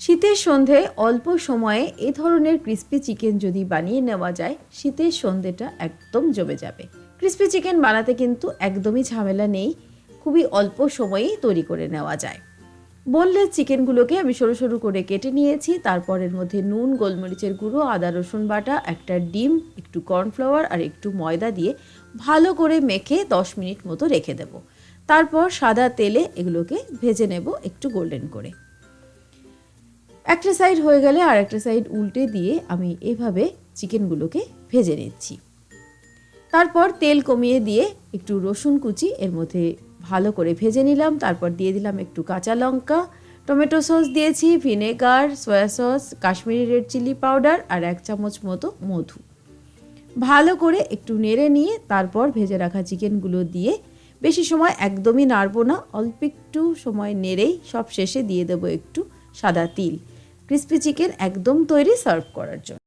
শীতের সন্ধ্যায় অল্প সময়ে এ ধরনের ক্রিস্পি চিকেন যদি বানিয়ে নেওয়া যায়, শীতের সন্ধ্যেটা একদম জমে যাবে। ক্রিস্পি চিকেন বানাতে কিন্তু একদমই ঝামেলা নেই, খুবই অল্প সময়েই তৈরি করে নেওয়া যায়। বোনলেস চিকেনগুলোকে আমি সরু সরু করে কেটে নিয়েছি। তারপর এর মধ্যে নুন, গোলমরিচের গুঁড়ো, আদা রসুন বাটা, একটা ডিম, একটু কর্নফ্লাওয়ার আর একটু ময়দা দিয়ে ভালো করে মেখে 10 মিনিট মতো রেখে দেব। তারপর সাদা তেলে এগুলোকে ভেজে নেব একটু গোল্ডেন করে। একটা সাইড হয়ে গেলে আর একটা সাইড উল্টে দিয়ে আমি এভাবে চিকেনগুলোকে ভেজে নিচ্ছি। তারপর তেল কমিয়ে দিয়ে একটু রসুন কুচি এর মধ্যে ভালো করে ভেজে নিলাম। তারপর দিয়ে দিলাম একটু কাঁচা লঙ্কা, টমেটো সস দিয়েছি, vinegar, soya sauce, Kashmiri red chilli powder আর 1 চামচ মতো মধু। ভালো করে একটু নেড়ে নিয়ে তারপর ভেজে রাখা চিকেনগুলো দিয়ে বেশি সময় একদমই নাড়বো না, অল্প একটু সময় নেড়েই সব শেষে দিয়ে দেবো একটু সাদা তিল। ক্রিস্পি চিকেন একদম তৈরি সার্ভ করার জন্য।